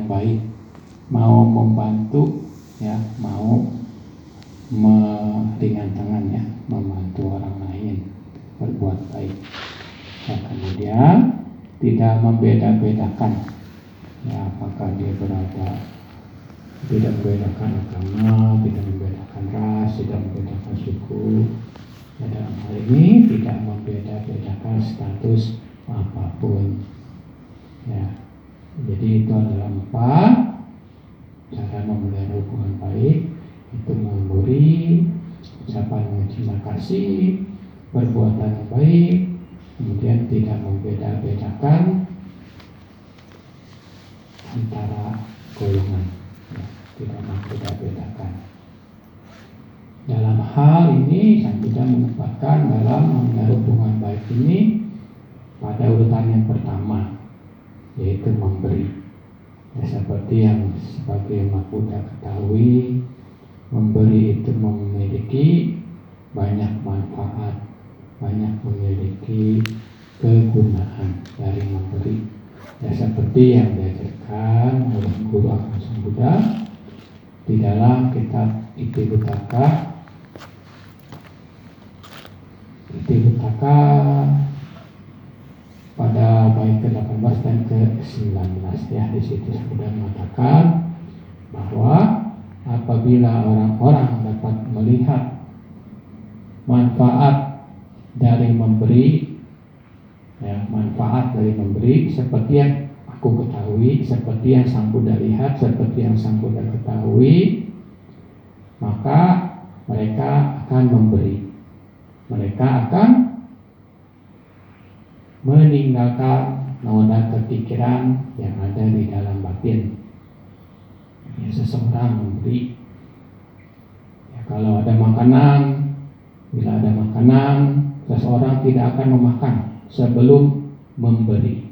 baik, mau membantu ya, mau meringankan ya, membantu orang lain berbuat baik. Nah, kemudian tidak membeda-bedakan ya, apakah dia berada, tidak membedakan agama, tidak membedakan ras, tidak membedakan suku. Ya, dalam hal ini tidak membeda-bedakan status apapun ya. Jadi itu adalah 4 cara memelihara hubungan baik, itu memberi, ucapan terima kasih, perbuatan baik, kemudian tidak membeda-bedakan antara golongan ya, tidak membeda-bedakan. Dalam hal ini Sang Buddha menempatkan dalam memelihara hubungan baik ini pada urutan yang pertama, yaitu memberi. Ya, seperti yang sebagai yang Buddha ketahui, memberi itu memiliki banyak manfaat, banyak memiliki kegunaan dari memberi. Ya, seperti yang diajarkan oleh Guru Agung Sang Buddha di dalam kitab Iti-Pitaka pada bait ke-18 dan ke-19 ya. Di situ sudah mengatakan bahwa apabila orang-orang dapat melihat manfaat dari memberi ya, manfaat dari memberi seperti yang aku ketahui, seperti yang Sang Buddha lihat, seperti yang Sang Buddha ketahui, maka mereka akan memberi. Mereka akan meninggalkan noda kepikiran yang ada di dalam batin. Ya, seseorang memberi. Ya, kalau ada makanan, bila ada makanan, seseorang tidak akan memakan sebelum memberi.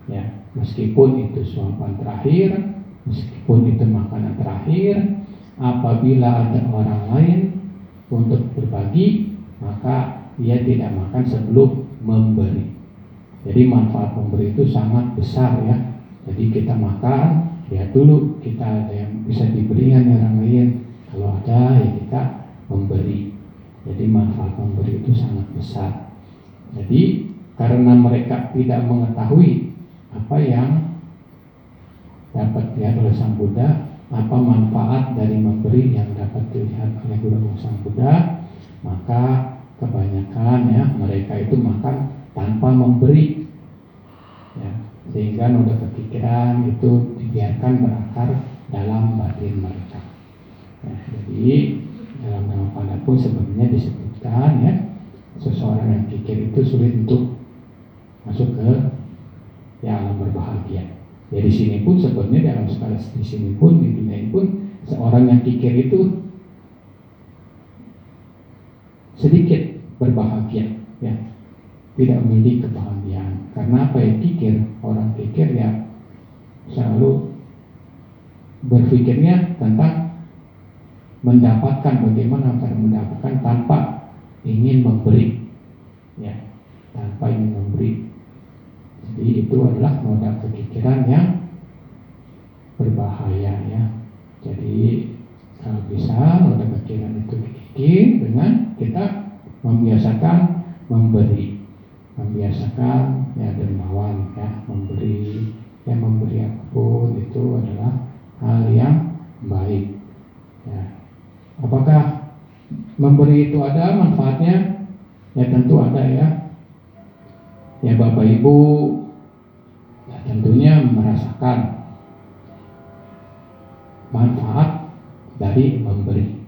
Ya, meskipun itu suapan terakhir, meskipun itu makanan terakhir, apabila ada orang lain untuk berbagi, maka dia tidak makan sebelum memberi. Jadi manfaat memberi itu sangat besar ya. Jadi kita makan, lihat dulu kita ada yang bisa diberikan orang lain. Kalau ada ya kita memberi. Jadi manfaat memberi itu sangat besar. Jadi karena mereka tidak mengetahui apa yang dapat dilihat oleh Sang Buddha, apa manfaat dari memberi yang dapat dilihat oleh Guru Sang Buddha, maka kebanyakan ya mereka itu makan tanpa memberi ya, sehingga noda kepikiran itu dibiarkan berakar dalam batin mereka ya. Jadi dalam Dhamma Pada pun sebenarnya disebutkan ya, seseorang yang pikir itu sulit untuk masuk ke ya, alam berbahagia. Ya, di sini pun sebenarnya dalam skala di sini pun, di dunia ini pun, seorang yang pikir itu sedikit berbahagia ya, tidak memiliki kebahagiaan. Karena apa ya, orang pikir ya selalu berpikirnya tentang mendapatkan, bagaimana cara mendapatkan tanpa ingin memberi ya, tanpa ingin memberi. Jadi itu adalah noda kepikiran yang berbahaya ya. Jadi kalau bisa noda kepikiran itu dikikir dengan kita membiasakan memberi, membiasakan ya dermawan ya, memberi ya, memberi apapun itu adalah hal yang baik ya. Apakah memberi itu ada manfaatnya? Ya tentu ada ya. Ya Bapak Ibu ya, tentunya merasakan manfaat dari memberi.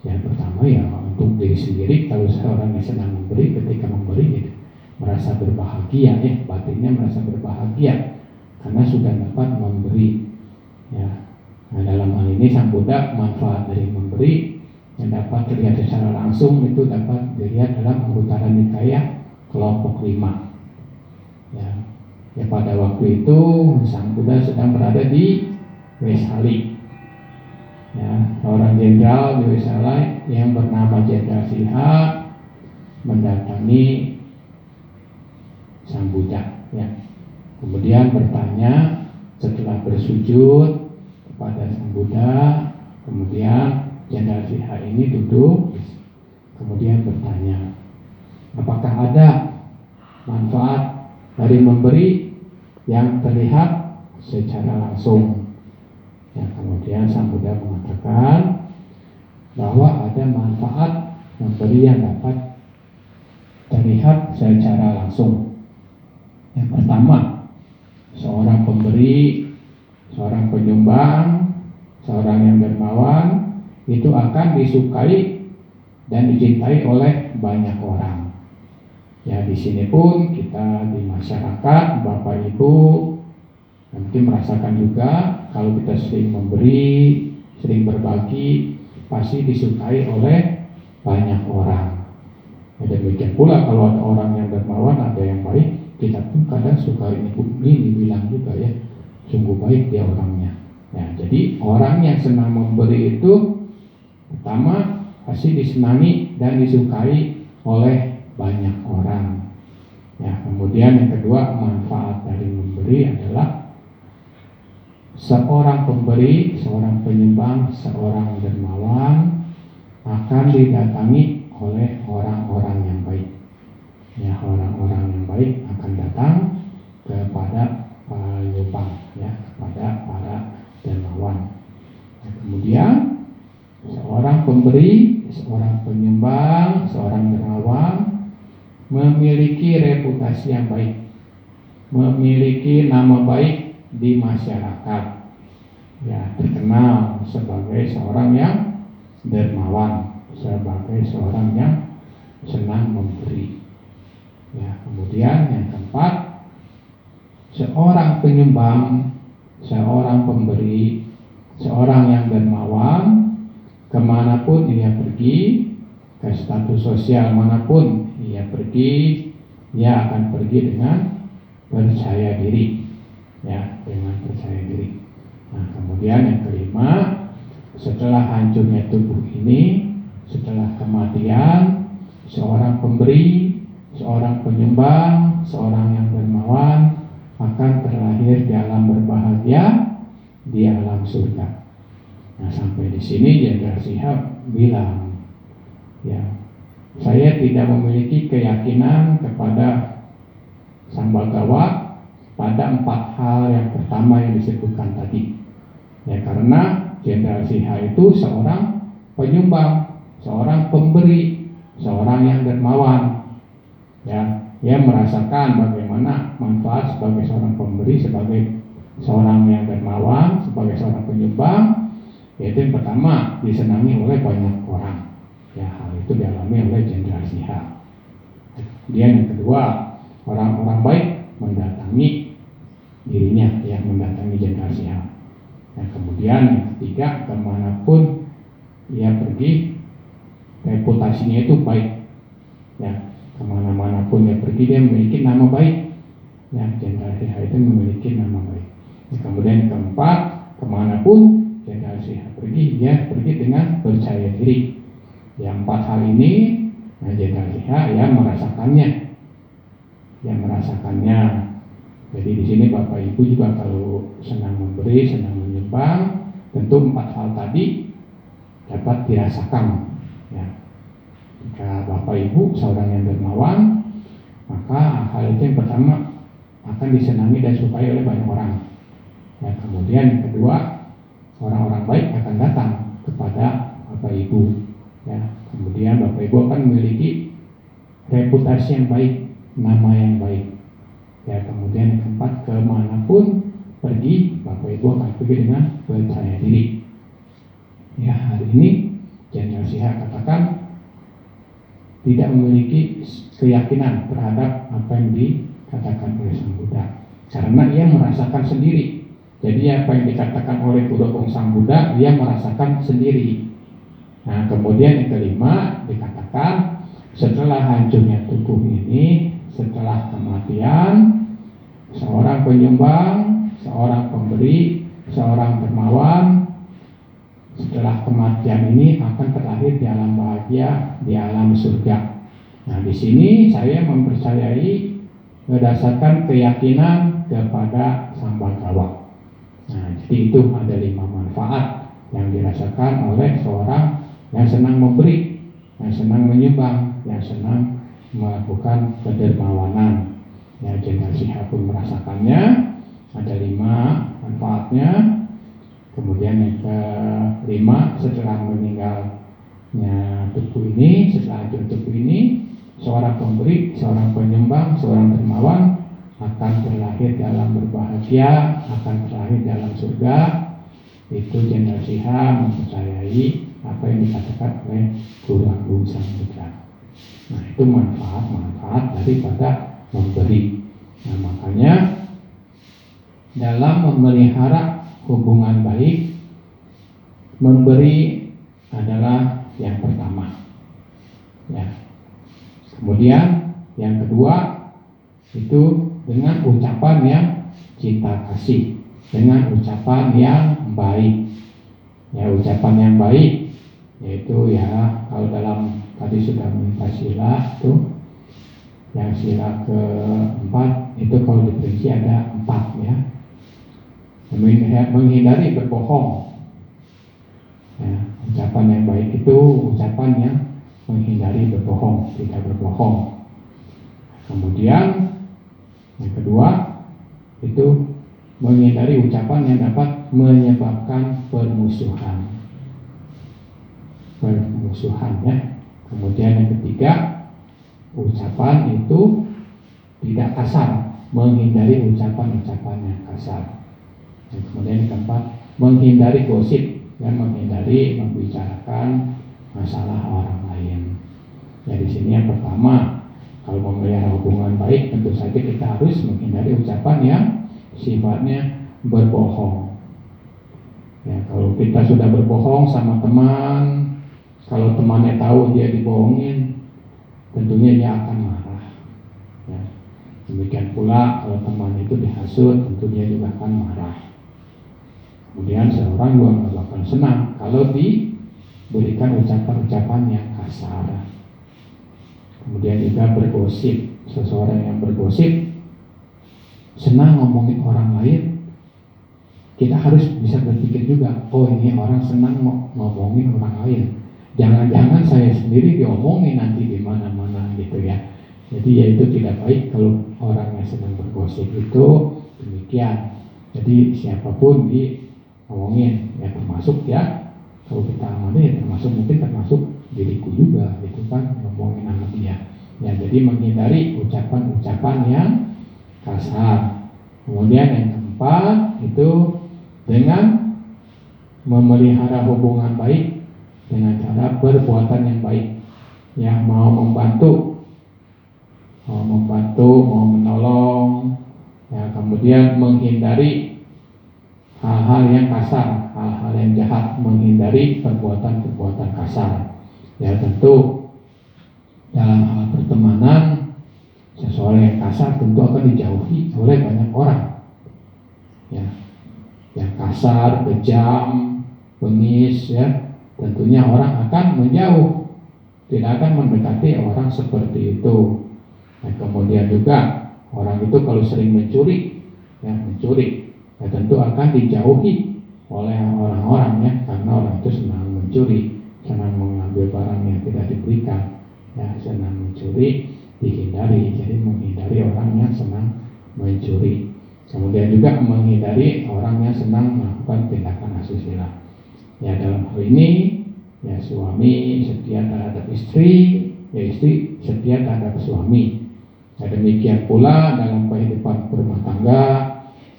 Yang pertama ya untuk diri sendiri, kalau seorang yang senang memberi, ketika memberi gitu, merasa berbahagia ya, batinnya merasa berbahagia karena sudah dapat memberi ya. Nah, dalam hal ini Sang Buddha manfaat dari memberi yang dapat terlihat secara langsung itu dapat dilihat dalam Anguttara Nikaya kelompok 5 ya. Ya pada waktu itu Sang Buddha sedang berada di Wesali ya, seorang jenderal di Wesala yang bernama Jenderal Siha mendatangi Sang Buddha ya. Kemudian bertanya setelah bersujud kepada Sang Buddha, kemudian Jenderal Siha ini duduk, kemudian bertanya, apakah ada manfaat dari memberi yang terlihat secara langsung? Ya, kemudian Sang Buddha mengatakan bahwa ada manfaat memberi yang dapat terlihat secara langsung. Yang pertama, seorang pemberi, seorang penyumbang, seorang yang dermawan itu akan disukai dan dicintai oleh banyak orang. Ya, di sini pun kita di masyarakat, Bapak Ibu nanti merasakan juga kalau kita sering memberi, sering berbagi, pasti disukai oleh banyak orang. Ya, demikian pula kalau ada orang yang dermawan, ada yang baik, kita pun kadang suka ini dibilang juga ya, sungguh baik dia orangnya. Ya, jadi orang yang senang memberi itu pertama pasti disenangi dan disukai oleh banyak orang. Ya, kemudian yang kedua, manfaat dari memberi adalah seorang pemberi, seorang penyumbang, seorang dermawan akan didatangi oleh orang-orang yang baik. Ya, orang-orang yang baik akan datang kepada penyumbang, ya, kepada para dermawan. Ya, kemudian seorang pemberi, seorang penyumbang, seorang dermawan memiliki reputasi yang baik, memiliki nama baik di masyarakat. Ya, terkenal sebagai seorang yang dermawan, sebagai seorang yang senang memberi. Ya, kemudian yang keempat, seorang penyumbang, seorang pemberi, seorang yang dermawan, kemanapun ia pergi, ke status sosial manapun ia pergi, ia akan pergi dengan percaya diri, ya, dengan percaya diri. Nah, kemudian yang kelima, setelah hancurnya tubuh ini, setelah kematian, seorang pemberi, seorang penyumbang, seorang yang dermawan akan terlahir di alam berbahagia, di alam surga. Nah, sampai di sini Jenderal Siha bilang, ya, saya tidak memiliki keyakinan kepada Sang Bhagawa pada 4 hal yang pertama yang disebutkan tadi. Ya, karena Jenderal Siha itu seorang penyumbang, seorang pemberi, seorang yang dermawan. Ya, dia merasakan bagaimana manfaat sebagai seorang pemberi, sebagai seorang yang dermawan, sebagai seorang penyumbang. Yaitu yang pertama, disenangi oleh banyak orang. Ya, hal itu dialami oleh Jenderal Siha. Kemudian yang kedua, orang-orang baik mendatangi dirinya, ya, mendatangi Jenderal Siha. Nah, kemudian yang ketiga, kemanapun ia pergi, reputasinya itu baik. Ya, kemana-manapun dia pergi, dia memiliki nama baik. Ya, Jenderal Siha itu memiliki nama baik. Nah, kemudian yang keempat, kemanapun Jenderal Siha pergi, dia pergi dengan percaya diri. Yang 4 hal ini, nah, Jenderal Siha ya merasakannya, Jadi di sini Bapak Ibu juga kalau senang memberi, senang menyumbang, tentu 4 hal tadi dapat dirasakan. Ya, jika Bapak Ibu seorang yang dermawan, maka hal itu yang pertama akan disenangi dan disukai oleh banyak orang. Ya, kemudian yang kedua, orang-orang baik akan datang kepada Bapak Ibu. Ya, kemudian Bapak Ibu akan memiliki reputasi yang baik, nama yang baik. Ya, kemudian yang keempat, kemanapun pergi, Bapak Ibu akan pergi dengan percaya diri. Ya, hari ini Jenderal Siha katakan tidak memiliki keyakinan terhadap apa yang dikatakan oleh Sang Buddha, karena ia merasakan sendiri. Jadi apa yang dikatakan oleh Purwokong Sang Buddha, ia merasakan sendiri. Nah, kemudian yang kelima dikatakan setelah hancurnya tubuh ini, setelah kematian, seorang penyumbang, seorang pemberi, seorang dermawan, setelah kematian ini akan terlahir di alam bahagia, di alam surga. Nah, di sini saya mempercayai berdasarkan keyakinan kepada Sang Bhagawa. Nah, jadi itu ada 5 manfaat yang dirasakan oleh seorang yang senang memberi, yang senang menyumbang, yang senang melakukan kedermawanan. Ya, Jenderal Shihab pun merasakannya. Ada 5 manfaatnya. Kemudian yang kelima, setelah meninggalnya tubuh ini, setelah hancur tubuh ini, seorang pemberi, seorang penyumbang, seorang dermawan akan terlahir dalam berbahagia, akan terlahir dalam surga. Itu Jenderal Shihab mempercayai apa yang dikatakan oleh Guru Agung Samudra. Nah, itu manfaat-manfaat daripada memberi. Nah, makanya dalam memelihara hubungan baik, memberi adalah yang pertama. Ya. Kemudian yang kedua itu dengan ucapan yang cinta kasih, dengan ucapan yang baik. Ya, ucapan yang baik yaitu ya kalau dalam tadi sudah minta sila itu, yang sila keempat itu kalau diperinci ada 4 ya. Menghindari berbohong. Ya, ucapan yang baik itu ucapan yang menghindari berbohong, tidak berbohong. Kemudian yang kedua itu menghindari ucapan yang dapat menyebabkan permusuhan ya. Kemudian yang ketiga, ucapan itu tidak kasar, menghindari ucapan-ucapan yang kasar. Dan kemudian yang keempat, menghindari gosip dan menghindari membicarakan masalah orang lain. Ya, di sini yang pertama, kalau memelihara hubungan baik tentu saja kita harus menghindari ucapan yang sifatnya berbohong. Ya, kalau kita sudah berbohong sama teman, kalau temannya tahu dia dibohongin, tentunya dia akan marah. Ya. Demikian pula kalau teman itu dihasut, tentu dia juga akan marah. Kemudian seorang juga nggak bakal senang kalau diberikan ucapan-ucapan yang kasar. Kemudian juga bergosip. Seseorang yang bergosip senang ngomongin orang lain, kita harus bisa berpikir juga, oh ini orang senang ngomongin orang lain. Jangan-jangan saya sendiri diomongin nanti di mana-mana gitu ya. Jadi ya itu tidak baik kalau orang yang sedang bergosip itu demikian. Jadi siapapun diomongin, ya termasuk ya kalau kita amati ya termasuk diriku juga gitu kan, ngomongin sama dia. Ya, jadi menghindari ucapan-ucapan yang kasar. Kemudian yang keempat itu dengan memelihara hubungan baik dengan cara berbuatan yang baik, ya mau membantu, mau menolong, ya kemudian menghindari hal-hal yang kasar, hal-hal yang jahat, menghindari perbuatan-perbuatan kasar. Ya tentu dalam hal pertemanan, seseorang yang kasar tentu akan dijauhi oleh banyak orang. Ya, yang kasar, kejam, bengis, ya tentunya orang akan menjauh, tidak akan mendekati orang seperti itu. Nah, kemudian juga orang itu kalau sering mencuri, ya tentu akan dijauhi oleh orang-orang ya, karena orang itu senang mencuri, senang mengambil barang yang tidak diberikan, ya senang mencuri, dihindari. Jadi menghindari orang yang senang mencuri. Kemudian juga menghindari orang yang senang melakukan tindakan asusila. Ya dalam hal ini ya suami setia terhadap istri, ya istri setia terhadap suami. Ya, demikian pula dalam kehidupan berumah tangga,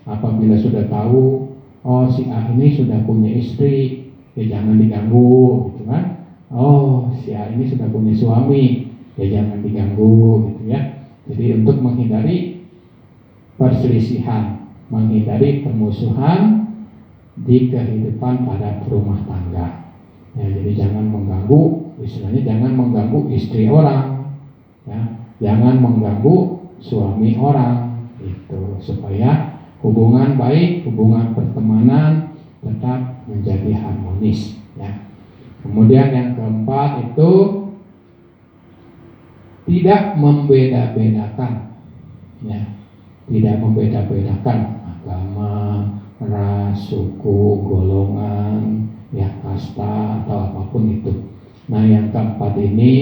apabila sudah tahu oh si A ini sudah punya istri, ya jangan diganggu gitu kan. Oh si A ini sudah punya suami, ya jangan diganggu gitu ya. Jadi untuk menghindari perselisihan, menghindari permusuhan di kehidupan pada rumah tangga. Ya, jadi jangan mengganggu, istilahnya jangan mengganggu istri orang, ya, jangan mengganggu suami orang, itu supaya hubungan baik, hubungan pertemanan tetap menjadi harmonis. Ya. Kemudian yang keempat itu tidak membeda-bedakan, ya, tidak membeda-bedakan agama, ras, suku, golongan, ya kasta atau apapun itu. Nah, yang keempat ini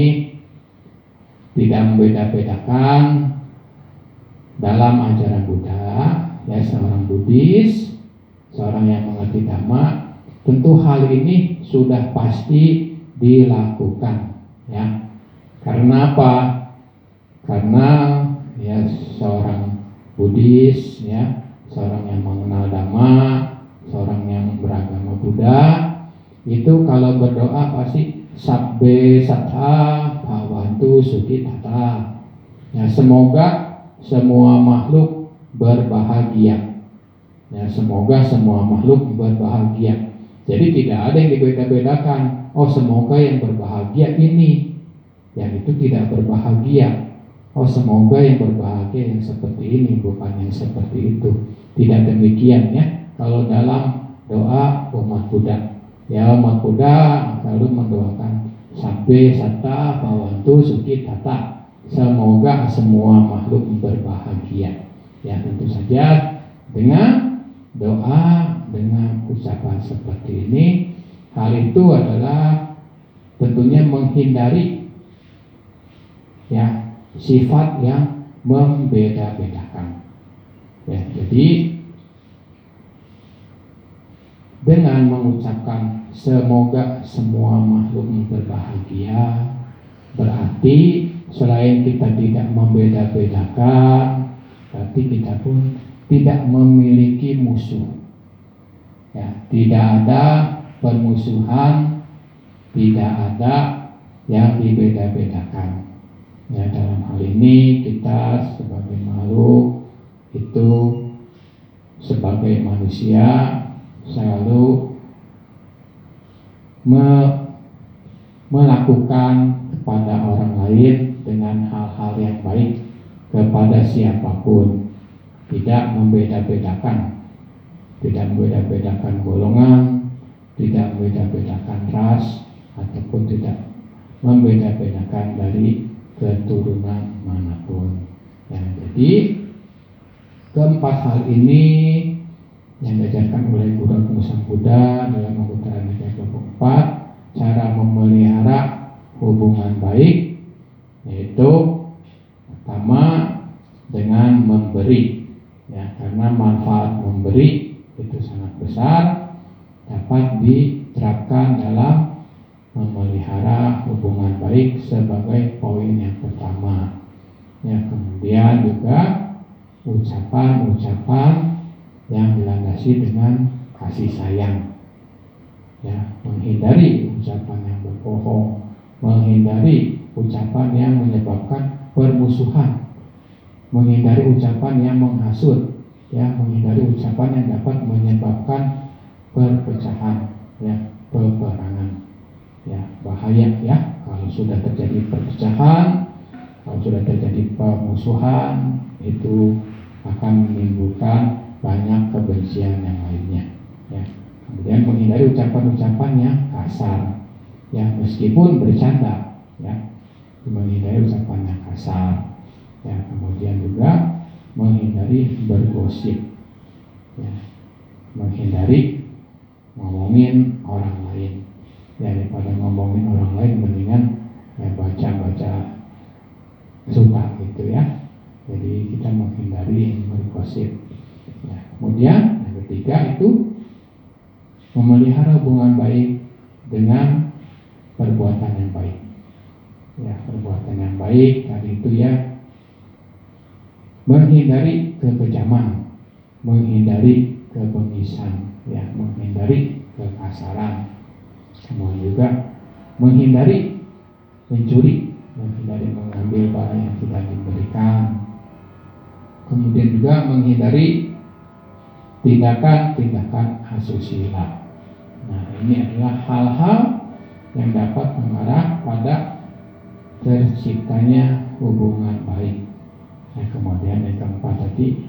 tidak membeda-bedakan dalam ajaran Buddha, ya seorang Buddhis, seorang yang mengerti Dhamma, tentu hal ini sudah pasti dilakukan, ya. Karena apa? Karena ya seorang Buddhis, ya seorang yang mengenal Dhamma, seorang yang beragama Buddha, itu kalau berdoa pasti sabbe sattha bhavantu sukhitata. Ya, semoga semua makhluk berbahagia. Ya, semoga semua makhluk berbahagia. Jadi tidak ada yang dibeda-bedakan. Oh, semoga yang berbahagia ini, yang itu tidak berbahagia. Oh, semoga yang berbahagia yang seperti ini, bukan yang seperti itu. Tidak demikian, ya. Kalau dalam doa umat Buddha, ya umat Buddha selalu mendoakan sabbe sattha bhavantu sukhitata. Semoga semua makhluk berbahagia. Ya, tentu saja dengan doa, dengan ucapan seperti ini, hal itu adalah tentunya menghindari ya sifat yang membeda-bedakan. Ya, jadi dengan mengucapkan semoga semua makhluk berbahagia, berarti selain kita tidak membeda-bedakan, berarti kita pun tidak memiliki musuh. Ya, tidak ada permusuhan, tidak ada yang dibeda-bedakan. Ya, dalam hal ini kita sebagai makhluk itu sebagai manusia selalu melakukan kepada orang lain dengan hal-hal yang baik kepada siapapun, tidak membeda-bedakan, tidak membeda-bedakan golongan, tidak membeda-bedakan ras, ataupun tidak membeda-bedakan dari keturunan manapun. Ya, jadi keempat hal ini yang diajarkan oleh Guru Sang Buddha dalam Anguttara Nikaya 24, cara memelihara hubungan baik, yaitu pertama dengan memberi, ya, karena manfaat memberi itu sangat besar, dapat diterapkan dalam memelihara hubungan baik sebagai poin yang pertama. Ya, kemudian juga ucapan-ucapan yang dilandasi dengan kasih sayang. Ya, menghindari ucapan yang berbohong, menghindari ucapan yang menyebabkan permusuhan, menghindari ucapan yang menghasut, ya, menghindari ucapan yang dapat menyebabkan perpecahan, ya, peperangan. Ya, bahaya ya kalau sudah terjadi perpecahan, kalau sudah terjadi permusuhan, itu akan menimbulkan banyak kebencian yang lainnya. Ya, kemudian menghindari ucapan-ucapan yang kasar, ya meskipun bercanda, ya menghindari ucapan yang kasar. Ya, kemudian juga menghindari bergosip, ya menghindari ngomongin orang lain. Ya, daripada ngomongin orang lain mendingan ya baca-baca suka gitu ya. Jadi kita menghindari bergosip. Ya, kemudian yang ketiga itu memelihara hubungan baik dengan perbuatan yang baik. Ya, perbuatan yang baik tadi itu ya menghindari kekejaman, menghindari kebengisan, ya menghindari kekasaran. Kemudian juga menghindari mencuri, menghindari mengambil barang yang tidak diberikan. Kemudian juga menghindari tindakan-tindakan asusila. Nah, ini adalah hal-hal yang dapat mengarah pada terciptanya hubungan baik. Nah, kemudian yang keempat tadi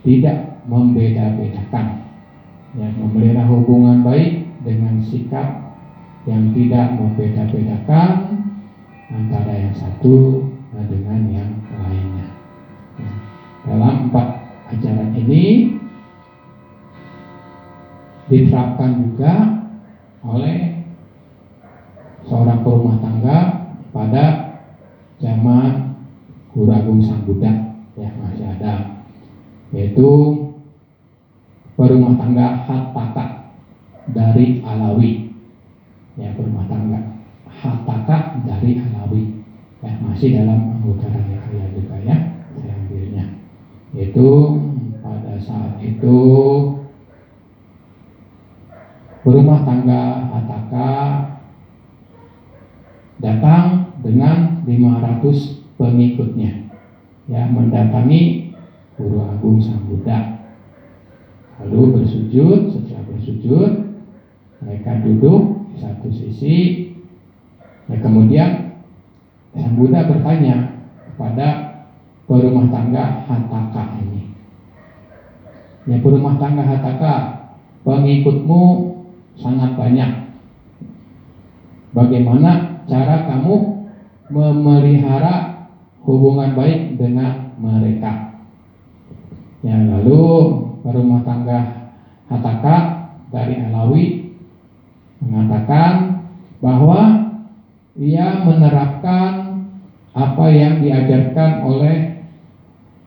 tidak membeda-bedakan, ya memelihara hubungan baik dengan sikap yang tidak membeda-bedakan antara yang satu dengan yang lainnya. Ya, dalam 4 ajaran ini diterapkan juga oleh seorang perumah tangga pada zaman Guru Agung Sang Buddha yang masih ada, yaitu perumah tangga Hataka dari Alawi, ya, perumah tangga Hataka dari Alawi, ya, masih dalam anggota Raya juga, ya, saya ambilnya. Yaitu pada saat itu perumah tangga Hataka datang dengan 500 pengikutnya, ya, mendatangi Guru Agung Sang Buddha. Lalu bersujud. Setelah bersujud, mereka duduk di satu sisi. Nah, kemudian Sang Buddha bertanya kepada perumah tangga Hataka ini, ya, perumah tangga Hataka, pengikutmu sangat banyak. Bagaimana cara kamu memelihara hubungan baik dengan mereka? Ya, lalu perumah tangga Hataka dari Alawi mengatakan bahwa ia menerapkan apa yang diajarkan oleh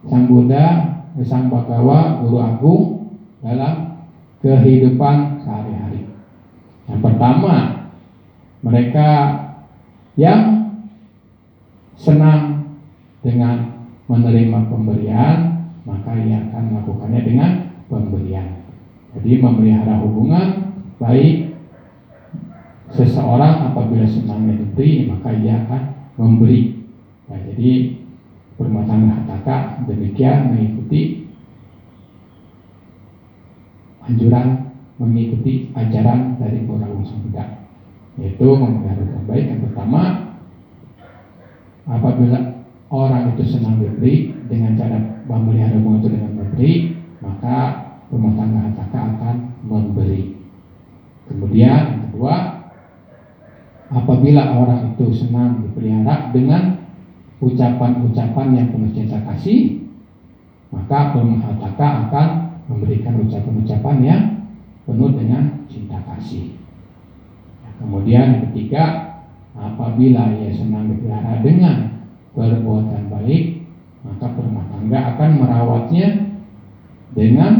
Sang Buddha, Sang Bhagawa, Guru Agung dalam kehidupan sehari-hari. Yang pertama, mereka yang senang dengan menerima pemberian, maka ia akan melakukannya dengan pemberian. Jadi memelihara hubungan baik. Seseorang apabila senangnya diberi, maka ia akan memberi. Nah, jadi perumah tangga Hataka demikian mengikuti anjuran, mengikuti ajaran dari Guru Agung Sang Buddha, yaitu memelihara hubungan baik. Yang pertama, apabila orang itu senang diberi, dengan cara memelihara hubungan itu dengan memberi, maka rumah tangga Hataka akan memberi. Kemudian yang kedua, apabila orang itu senang dipelihara dengan ucapan-ucapan yang penuh cinta kasih, maka perumah Hataka akan memberikan ucapan-ucapan yang penuh dengan cinta kasih. Kemudian yang ketiga, apabila ia senang dipelihara dengan perbuatan baik, maka perumah tangga akan merawatnya dengan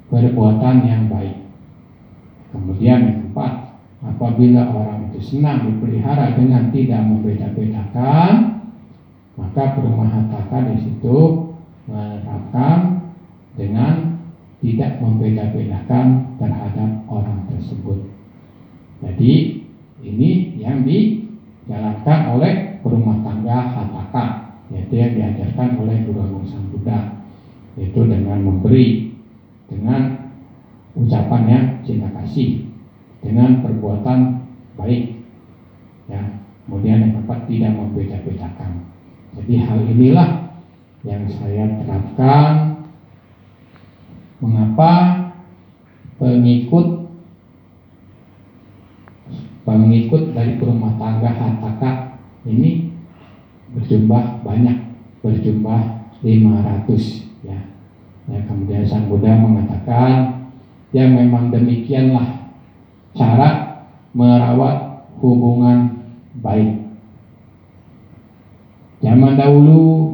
perbuatan yang baik. Kemudian yang keempat, apabila orang itu senang dipelihara dengan tidak membeda-bedakan, maka perumah Hataka di situ menerapkan dengan tidak membeda-bedakan terhadap orang tersebut. Jadi ini yang dijalankan oleh perumah tangga Hataka, yaitu yang diajarkan oleh Guru Agung Sang Buddha, yaitu dengan memberi, dengan ucapan yang cinta kasih, dengan perbuatan baik, ya. Kemudian yang keempat, tidak membeda-bedakan. Jadi hal inilah yang saya terapkan. Mengapa pengikut dari perumah tangga Hataka ini berjumlah banyak, berjumlah 500, ya. Kemudian Sang Buddha mengatakan, ya, memang demikianlah cara merawat hubungan baik. Zaman dahulu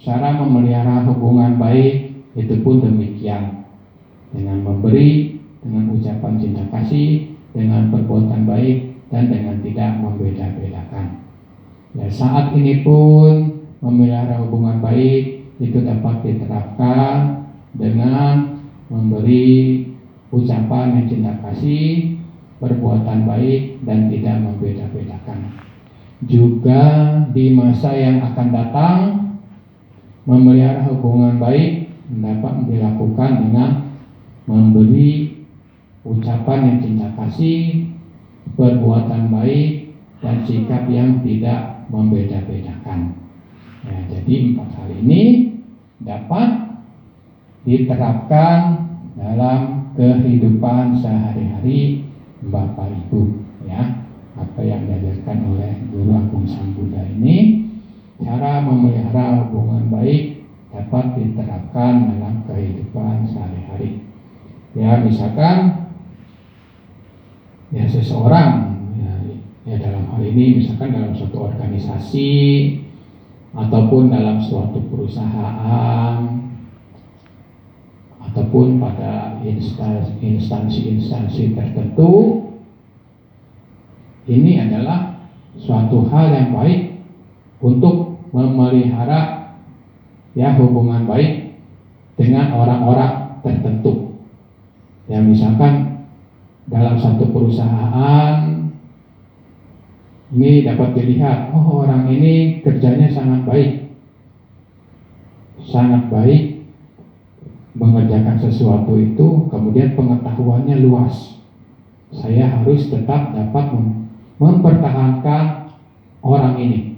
cara memelihara hubungan baik itu pun demikian, dengan memberi, dengan ucapan cinta kasih, dengan perbuatan baik, dan dengan tidak membeda-bedakan. Ya, saat ini pun memelihara hubungan baik itu dapat diterapkan dengan memberi ucapan yang cinta kasih, perbuatan baik, dan tidak membeda-bedakan. Juga di masa yang akan datang, memelihara hubungan baik dapat dilakukan dengan memberi ucapan yang cinta kasih, perbuatan baik, dan sikap yang tidak membeda-bedakan. Ya, jadi 4 hal ini dapat diterapkan dalam kehidupan sehari-hari Bapak Ibu, ya. Apa yang diajarkan oleh Guru Agung Sang Buddha ini, cara memelihara hubungan baik dapat diterapkan dalam kehidupan sehari-hari. Ya misalkan ya seseorang ya dalam hal ini misalkan dalam suatu organisasi ataupun dalam suatu perusahaan ataupun pada instansi-instansi tertentu, ini adalah suatu hal yang baik untuk memelihara ya hubungan baik dengan orang-orang tertentu. Ya misalkan dalam satu perusahaan ini dapat dilihat, oh orang ini kerjanya sangat baik mengerjakan sesuatu itu, kemudian pengetahuannya luas. Saya harus tetap dapat mempertahankan orang ini.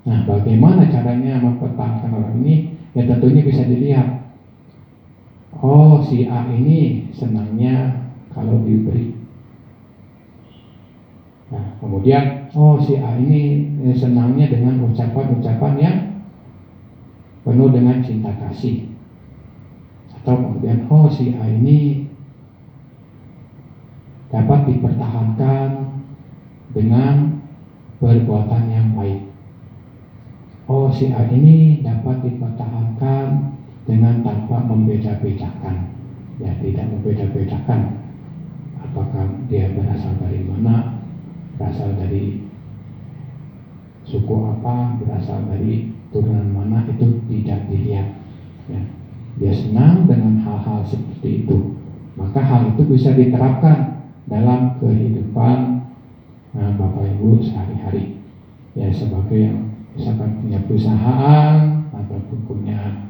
Nah, bagaimana caranya mempertahankan orang ini? Ya tentunya bisa dilihat. Oh, si A ini senangnya kalau diberi. Nah, kemudian, oh si A ini senangnya dengan ucapan-ucapan yang penuh dengan cinta kasih. Atau kemudian, oh si A ini dapat dipertahankan dengan perbuatan yang baik. Oh si A ini dapat dipertahankan dengan tanpa membeda-bedakan. Ya, tidak membeda-bedakan apakah dia berasal dari mana, berasal dari suku apa, berasal dari turunan mana, itu tidak dilihat. Ya, dia senang dengan hal-hal seperti itu, maka hal itu bisa diterapkan dalam kehidupan Bapak Ibu sehari-hari. Ya, sebagai yang misalkan punya perusahaan ataupun punya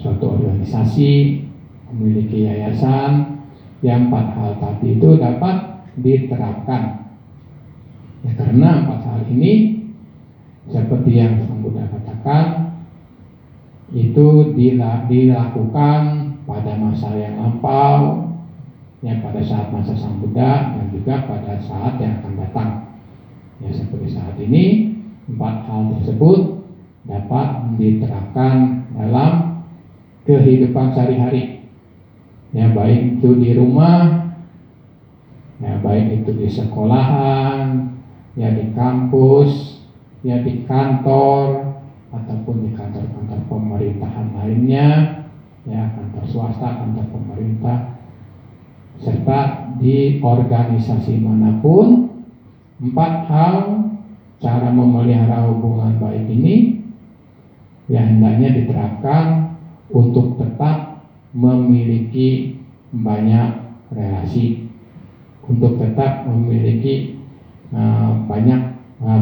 suatu organisasi, memiliki yayasan, yang 4 hal tadi itu dapat diterapkan. Ya, karena 4 hal ini seperti yang Sang Buddha katakan, itu dilakukan pada masa yang lampau, ya pada saat masa Sang Buddha, dan juga pada saat yang akan datang. Ya seperti saat ini, 4 hal tersebut dapat diterapkan dalam kehidupan sehari-hari. Ya baik itu di rumah, ya baik itu di sekolahan, ya di kampus, ya di kantor, ataupun di kantor-kantor pemerintahan lainnya, ya kantor swasta, kantor pemerintah, serta di organisasi manapun. 4 hal cara memelihara hubungan baik ini ya hendaknya diterapkan untuk tetap memiliki banyak relasi, untuk tetap memiliki banyak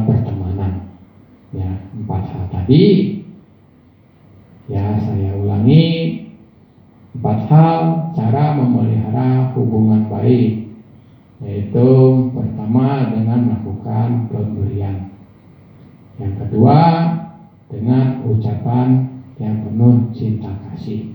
pertemanan. Ya, 4 hal tadi ya saya ulangi, 4 hal cara memelihara hubungan baik, yaitu pertama dengan melakukan pemberian, yang kedua dengan ucapan yang penuh cinta kasih,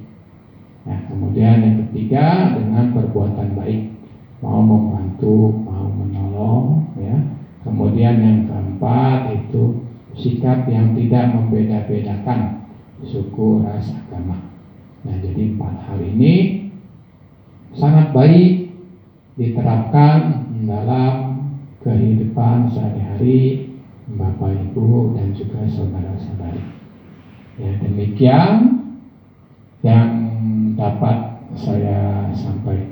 nah kemudian yang ketiga dengan perbuatan baik, mau membantu, mau menolong, ya. Kemudian yang keempat itu sikap yang tidak membeda-bedakan suku, ras, agama. Nah, jadi 4 hal ini sangat baik diterapkan dalam kehidupan sehari-hari Bapak Ibu dan juga saudara-saudari. Ya, demikian yang dapat saya sampaikan.